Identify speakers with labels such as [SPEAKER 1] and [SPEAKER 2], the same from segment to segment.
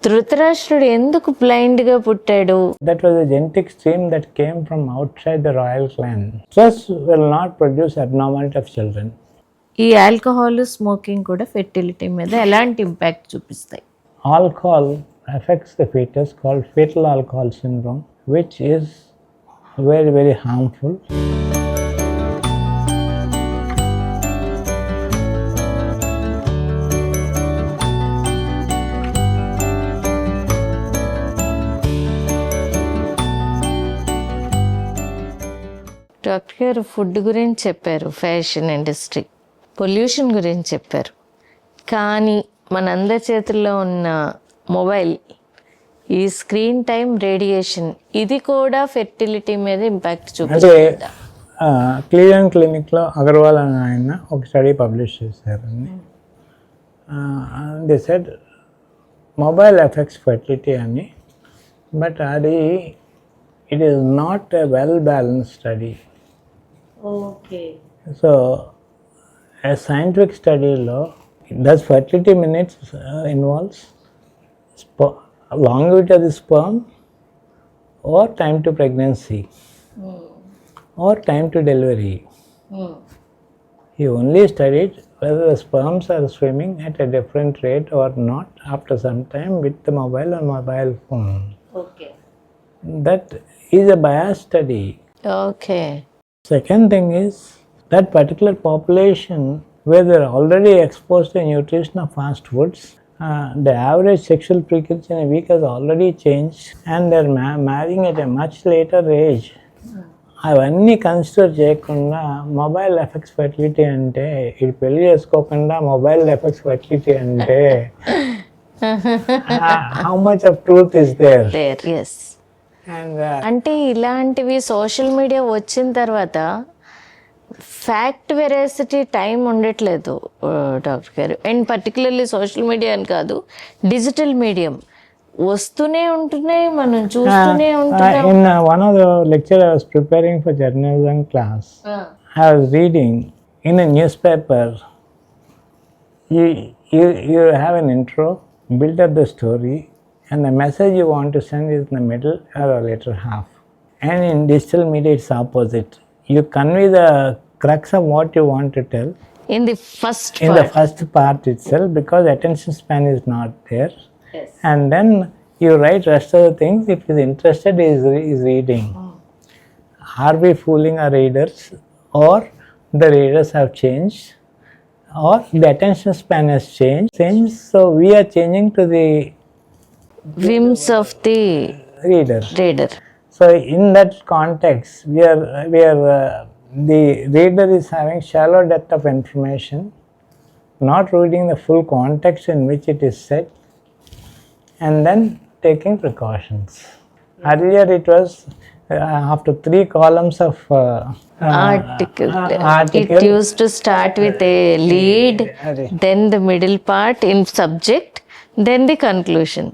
[SPEAKER 1] ధృతరాష్ట్రుడు ఎందుకు బ్లైండ్గా పుట్టాడు?
[SPEAKER 2] That was a genetic stream that came from outside the royal clan. Stress will not produce abnormality of children.
[SPEAKER 1] ఈ alcohol, smoking కూడా fertility మీద ఎలాంటి impact చూపిస్తాయి?
[SPEAKER 2] Alcohol affects the fetus called fetal alcohol syndrome, which is very, very harmful.
[SPEAKER 1] Doctor గారు food గురించి చెప్పారు, fashion industry, pollution గురించి చెప్పారు, కానీ మనందరి చేతుల్లో ఉన్న మొబైల్, ఈ స్క్రీన్ టైం, రేడియేషన్, ఇది కూడా ఫెర్టిలిటీ మీద ఇంపాక్ట్ చూపిస్తుంది.
[SPEAKER 2] క్లీవెలాండ్ క్లినిక్లో అగర్వాల్ అని ఆయన ఒక స్టడీ పబ్లిష్ చేశారండి. They said mobile effects fertility అని, బట్ అది it is not a well balanced study.
[SPEAKER 1] Okay.
[SPEAKER 2] So a scientific study law, does fertility minutes involves longevity of the sperm or time to pregnancy or time to delivery. He only studied whether the sperms are swimming at a different rate or not after some time with the mobile phone.
[SPEAKER 1] Okay.
[SPEAKER 2] That is a biased study.
[SPEAKER 1] Okay.
[SPEAKER 2] Second thing is that particular population where they are already exposed to nutrition of fast foods, the average sexual frequency in a week has already changed and they are marrying at a much later age. అవన్నీ consider చేయకుండా mobile effects fertility అంటే, ఇది పెళ్లి చేసుకోకుండా mobile effects fertility అంటే how much of truth is there?
[SPEAKER 1] Yes. అంటే ఇలాంటివి social media వచ్చిన తర్వాత ఫ్యాక్ట్ వెరాసిటీ టైం ఉండట్లేదు డాక్టర్ గారు. అండ్ పర్టికులర్లీ సోషల్ మీడియా అని కాదు, డిజిటల్ మీడియం వస్తూనే ఉంటున్నాయి, మనం చూస్తూనే ఉంటున్నాం.
[SPEAKER 2] In one of the lecture I was preparing for journalism class, I was reading in a newspaper, you have an intro, build up the story, and the message you want to send is in the middle or a later half. And in digital media it's opposite. You convey the crux of what you want to tell
[SPEAKER 1] in the first
[SPEAKER 2] part itself, because attention span is not there.
[SPEAKER 1] Yes.
[SPEAKER 2] And then you write rest of the things if he's interested is reading. Are we fooling our readers, or the readers have changed, or the attention span has changed, so we are changing to the
[SPEAKER 1] whims of the
[SPEAKER 2] reader. So in that context, we are the reader is having shallow depth of information, not reading the full context in which it is said, and then taking precautions. Earlier it was after 3 columns of
[SPEAKER 1] article. It used to start with a lead, then the middle part in subject, then the conclusion.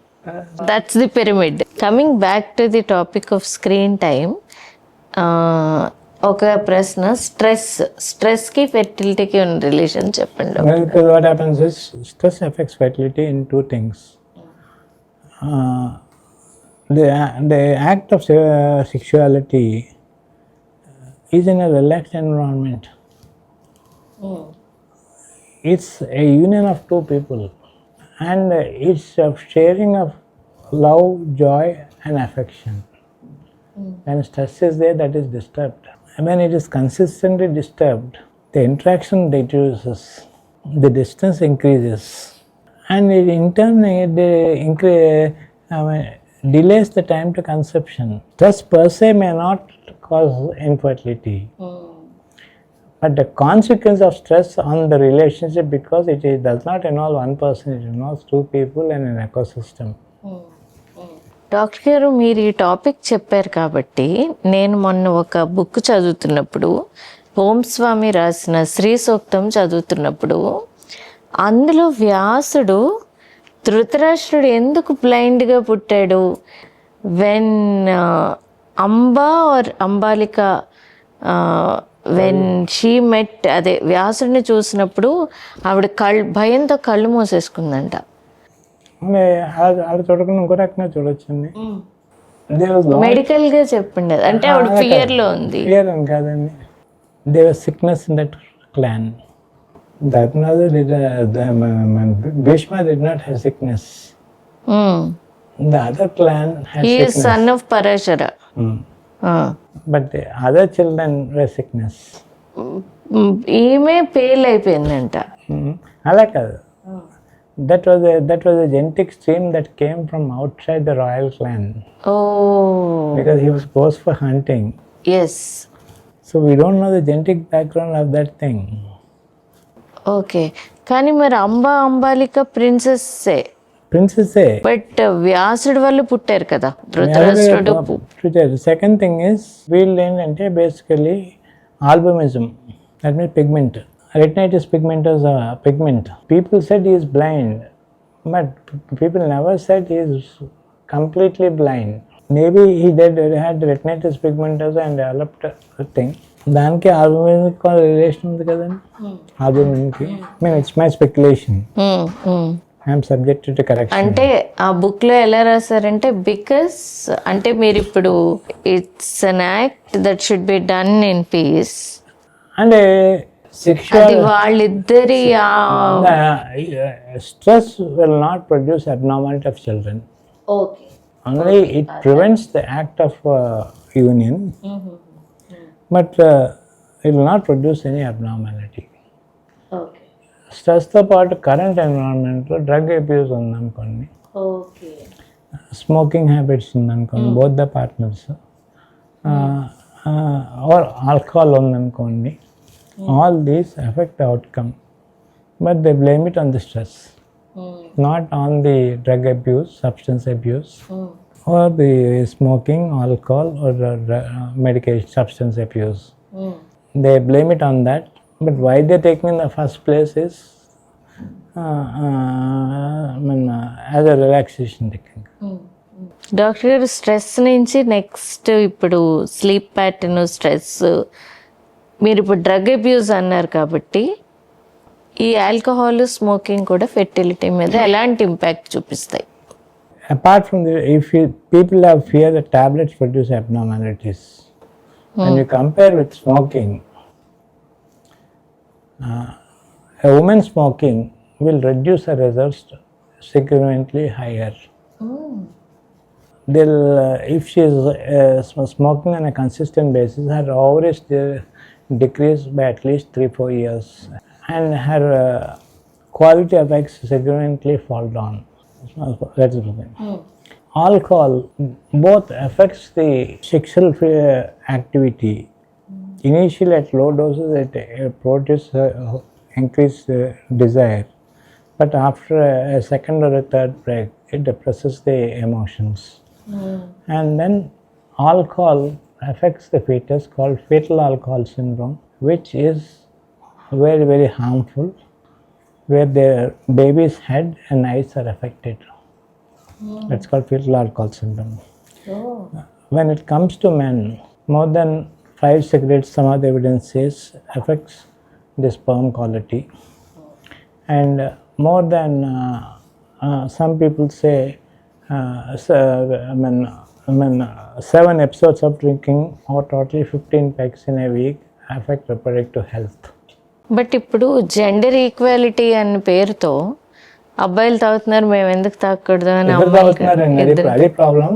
[SPEAKER 1] That's the pyramid. Coming back to the topic of screen time, ఒక ప్రశ్న, stress కి ఫెర్టిలిటీకి ఉన్న relation చెప్పండి.
[SPEAKER 2] Because what happens is stress affects fertility in 2 things. The act of sexuality is in a relaxed environment. It's a union of 2 people. And it's a sharing of love, joy and affection. When stress is there, that is disturbed. When it is consistently disturbed, the interaction reduces, the distance increases, and it in turn delays the time to conception. Stress per se may not cause infertility. But the consequence of stress on the relationship, because it does not involve one person, it involves 2 people and an ecosystem.
[SPEAKER 1] Doctor గారు, మీరు ఈ topic చెప్పారు కాబట్టి నేను మొన్న ఒక book చదువుతున్నప్పుడు, హోమస్వామి రాసిన శ్రీ సూక్తం చదువుతున్నప్పుడు, అందులో వ్యాసుడు ధృతరాష్ట్రుడు ఎందుకు బ్లైండ్గా పుట్టాడు, when Ambalika when she met, అదే వ్యాసుడిని చూసినప్పుడు ఆవిడ భయంతో కళ్ళు మూసేసుకుందంట.
[SPEAKER 2] అలా చూడకుండా ఇంకో రకంగా చూడొచ్చండి.
[SPEAKER 1] మెడికల్ గా చెప్పండి, అంటే ఆవిడ ఫియర్ లో ఉంది.
[SPEAKER 2] ఫియర్ అని కాదండి, they was sickness in that clan. Bhishma did not have sickness. The other clan had
[SPEAKER 1] He
[SPEAKER 2] sickness.
[SPEAKER 1] is son of Parashara.
[SPEAKER 2] But the other children were sickness.
[SPEAKER 1] ఈమె పేల్ అయిపోయిందంట.
[SPEAKER 2] అలా కాదు, that was a genetic stream that came from outside the royal clan. Because he was goes for hunting.
[SPEAKER 1] Yes.
[SPEAKER 2] So we don't know the genetic background of that thing.
[SPEAKER 1] Okay, కానీ మరి Ambalika ప్రిన్సెస్సే. But వ్యాసుడు వాళ్ళు పుట్టారు కదా, ధృతరాష్ట్రుడు.
[SPEAKER 2] Second thing is వీళ్ళు ఏంటంటే basically albinism, that means pigment. Retinitis pigmentosa pigment. People said he is blind, but people never said he is completely blind. Maybe he had retinitis pigmentosa and developed a thing. దానికి ఆల్బమిజంకి relation ఉంది కదండి. ఆల్బమిజంకి it's my speculation. I'm subjected to correction.
[SPEAKER 1] అంటే ఆ book లో ఎలా రాశారంటే, because అంటే మీరు ఇప్పుడు it's an act that should be done in peace.
[SPEAKER 2] అంటే
[SPEAKER 1] అది వాళ్ళిద్దరి
[SPEAKER 2] stress will not produce abnormality of children.
[SPEAKER 1] Okay.
[SPEAKER 2] Only it prevents the act of union, but it will not produce any abnormality.
[SPEAKER 1] Okay.
[SPEAKER 2] Stress తో పాటు current ఎన్విరాన్మెంట్లో drug abuse ఉందనుకోండి, smoking habits ఉందనుకోండి, both the partners, or alcohol ఉందనుకోండి, all these affect the outcome, but they blame it on the stress, not on the drug abuse, substance abuse, or the smoking, alcohol, or medication, substance abuse. They blame it on that, but why they're taking in the first place is as a relaxation technique.
[SPEAKER 1] Doctor గారు, stress నుంచి next ఇప్పుడు sleep pattern, stress, మీరు ఇప్పుడు drug abuse అన్నారు కాబట్టి ఈ alcohol, smoking కూడా fertility మీద ఎలాంటి ఇంపాక్ట్ చూపిస్తాయి?
[SPEAKER 2] Apart from the, if people have fear that tablets produce abnormalities, when you compare with smoking, a woman smoking will reduce her results significantly higher. If she is smoking on a consistent basis, her ovaries decrease by at least 3-4 years, and her quality of eggs significantly fall down. That's the thing. Alcohol both affects the sexual activity. Initially at low doses it produces increased desire, but after a second or a third break it depresses the emotions. And then alcohol affects the fetus, called fetal alcohol syndrome, which is very, very harmful, where the baby's head and eyes are affected. That's called fetal alcohol syndrome. When it comes to men, more than 5 cigarettes, some of the evidence says, affects the sperm quality. And more than, some people say, 7 episodes of drinking or totally 15 packs in a week affect reproductive health.
[SPEAKER 1] But ఇప్పుడు gender equality అనే పేరుతో అబ్బాయిలు తాగుతున్నారు, మేము ఎందుకు తాగకూడదు అని
[SPEAKER 2] అదే ప్రాబ్లం.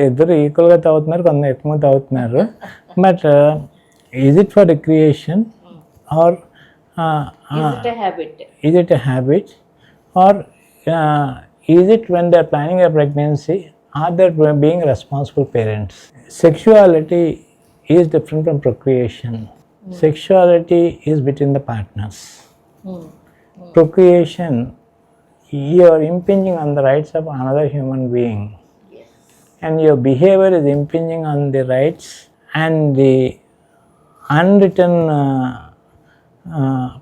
[SPEAKER 2] ఇద్దరు ఈక్వల్గా తాగుతున్నారు, కొందరు ఎక్కువ తాగుతున్నారు. But is it for recreation or is it a habit or is it when they are planning a pregnancy? Are they being responsible parents? Sexuality is different from procreation. Sexuality is between the partners. Procreation, you are impinging on the rights of another human being. And your behavior is impinging on the rights, and the unwritten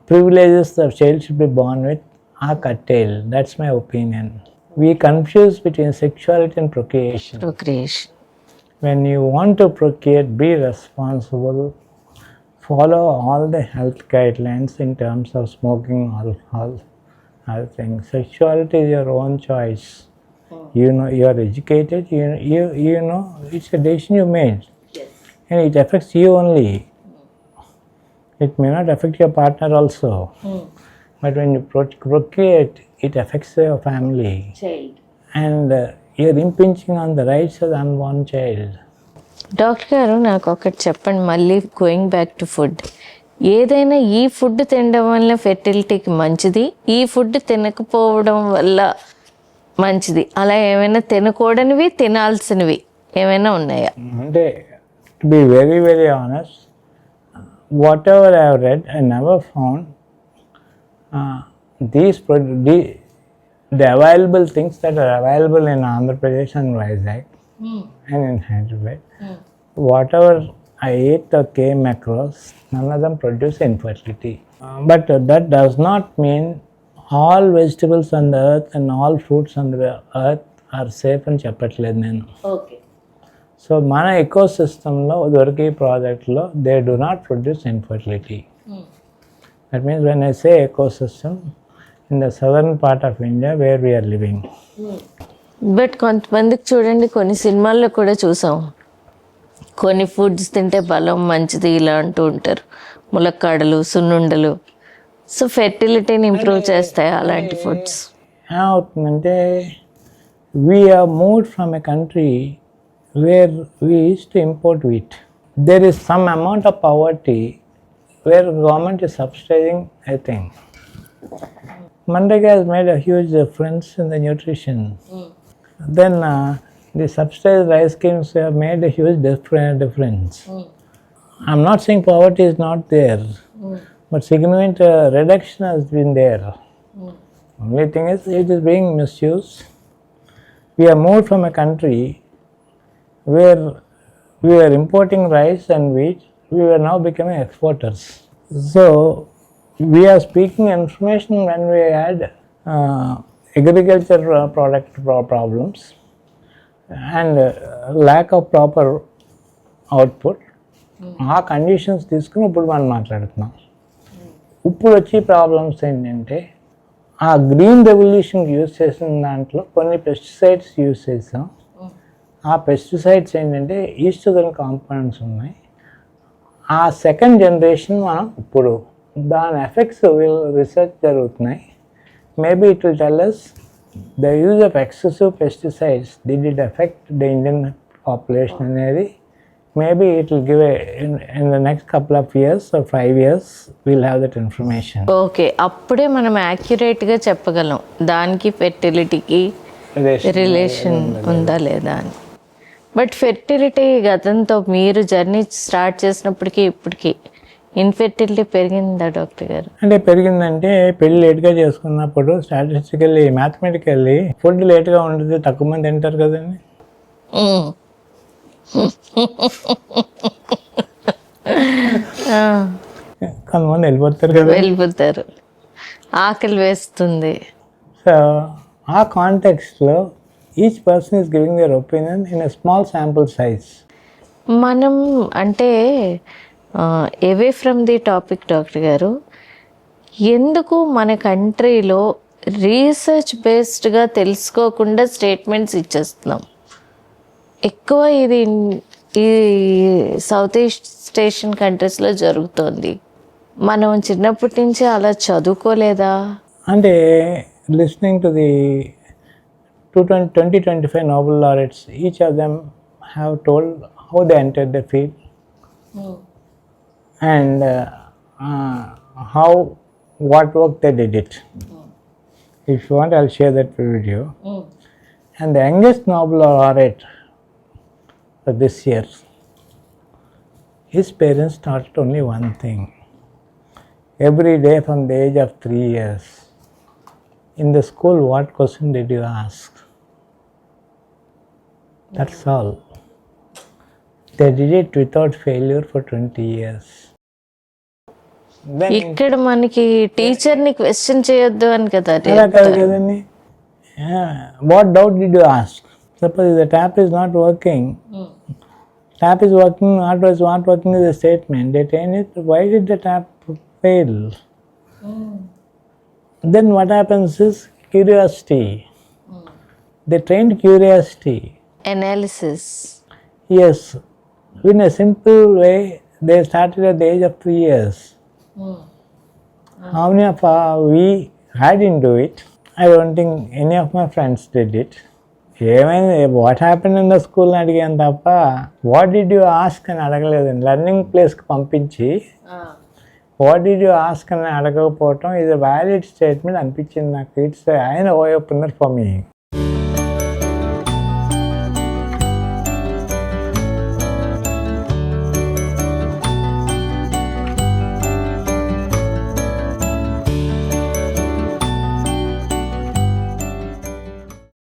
[SPEAKER 2] privileges the child should be born with are curtailed. That's my opinion. We confuse between sexuality and procreation. When you want to procreate, be responsible, follow all the health guidelines in terms of smoking alcohol, I think sexuality is your own choice. You know, you are educated, you know, it's a decision you made.
[SPEAKER 1] Yes.
[SPEAKER 2] And it affects you only. It may not affect your partner also. But when you procreate, it affects your family.
[SPEAKER 1] Child.
[SPEAKER 2] And you're impinging on the rights of the unborn child.
[SPEAKER 1] Doctor గారు నాకు ఒకటి చెప్పండి, మళ్ళీ going back to food. ఏదైనా ఈ food తినడం వల్ల ఫెర్టిలిటీకి మంచిది, ఈ ఫుడ్ తినకపోవడం వల్ల మంచిది, అలా ఏమైనా తినకూడనివి తినాల్సినవి ఏమైనా ఉన్నాయా?
[SPEAKER 2] అంటే to be very very honest, what ever I have read I never found the available things that are available in Andhra Pradesh and Vizag and in Hyderabad. Whatever I ate or came across, none of them produce infertility. But that does not mean all vegetables on the earth and all fruits on the earth are safe and చెప్పట్లేదు నేను.
[SPEAKER 1] Okay.
[SPEAKER 2] So మన ఎకోసిస్టంలో దొరికే ప్రాజెక్ట్లో they do not produce infertility. That means when I say ecosystem, in the southern part of India where we are living.
[SPEAKER 1] But కొంతమందికి చూడండి, కొన్ని సినిమాల్లో కూడా చూసాం, కొన్ని ఫుడ్స్ తింటే బలం మంచిది ఇలా అంటూ ఉంటారు, ములక్కాడలు, సున్నుండలు. సో ఫెర్టిలిటీని ఇంప్రూవ్ చేస్తాయి అలాంటి ఫుడ్స్.
[SPEAKER 2] ఏమవుతుందంటే we have moved from a country where we used to import wheat. There is some amount of poverty where government is subsidizing, I think. Mandega has made a huge difference in the nutrition. Then the subsidized rice schemes have made a huge difference. I'm not saying poverty is not there, but significant reduction has been there. Only thing is it is being misused. We have moved from a country where we were importing rice and wheat, we were now becoming exporters. So we are speaking information when we had agriculture product problems and lack of proper output. ఆ conditions తీసుకుని ఇప్పుడు మనం మాట్లాడుతున్నాం. ఇప్పుడు వచ్చే problems ఏంటంటే ఆ green revolution use చేసిన దాంట్లో కొన్ని పెస్టిసైడ్స్ యూజ్ చేసాం. ఆ పెస్టిసైడ్స్ ఏంటంటే ఈస్ట్రోజన్ కాంపౌండ్స్ ఉన్నాయి. ఆ సెకండ్ జనరేషన్ మనం ఇప్పుడు దాని ఎఫెక్ట్స్ రీసెర్చ్ జరుగుతున్నాయి. Maybe it will tell us the use of excessive pesticides did it affect the Indian population అనేది. Maybe it will give in the next couple of years or 5 years we'll have that information.
[SPEAKER 1] Okay, అప్పుడే మనం యాక్యురేట్గా చెప్పగలం దానికి ఫెర్టిలిటీకి relation ఉందా లేదా అని. But fertility గతంతో మీరు జర్నీ స్టార్ట్ చేసినప్పటికీ ఇప్పటికీ ఇన్ఫెర్టిలిటీ పెరిగిందా డాక్టర్ గారు?
[SPEAKER 2] అంటే పెరిగిందంటే పెళ్ళి లేట్గా చేసుకున్నప్పుడు స్టాటిస్టికల్లీ మ్యాథమెటికల్లీ ఫుడ్ లేట్గా ఉంటుంది, తక్కువ మంది తింటారు కదండి. కొంతమంది వెళ్ళిపోతారు కదా,
[SPEAKER 1] వెళ్ళిపోతారు, ఆకలి వేస్తుంది.
[SPEAKER 2] సో ఆ కాంటెక్స్ట్లో each person is giving their opinion in a small sample size.
[SPEAKER 1] మనం అంటే away from the topic doctor గారు, ఎందుకు మన కంట్రీలో రీసెర్చ్ బేస్డ్గా తెలుసుకోకుండా స్టేట్మెంట్స్ ఇచ్చేస్తున్నాం? ఎక్కువ ఇది ఈ సౌత్ ఈస్ట్ ఏషియన్ కంట్రీస్లో జరుగుతోంది. మనం చిన్నప్పటి నుంచి అలా చదువుకోలేదా?
[SPEAKER 2] అంటే listening to the 2025 Nobel laureates, each of them have told how they entered the field and what work they did it. If you want, I'll share that video. And the youngest Nobel laureate for this year, his parents taught only one thing. Every day from the age of 3 years, in the school, what question did you ask? That's all. They did it without failure for 20 years.
[SPEAKER 1] ఇక్కడ మనకి టీచర్ని question చేయొద్దు అని కదా.
[SPEAKER 2] కదండి. What doubt did you ask? Suppose the tap is not working. Tap is working, not working is a statement. They tell it, why did the tap fail? then what happens is curiosity. They trained curiosity.
[SPEAKER 1] Analysis.
[SPEAKER 2] Yes, in a simple way, they started at the age of 3 years. How many of we had into it? I don't think any of my friends did it. What happened in the school అని అడిగాను తప్ప what did you ask అని అడగలేదండి. Learning ప్లేస్కి పంపించి what did you ask అని అడగకపోవటం ఇది valid statement అనిపించింది నాకు. ఇట్స్ ఆయన ఓపెనర్ ఫర్ మీ.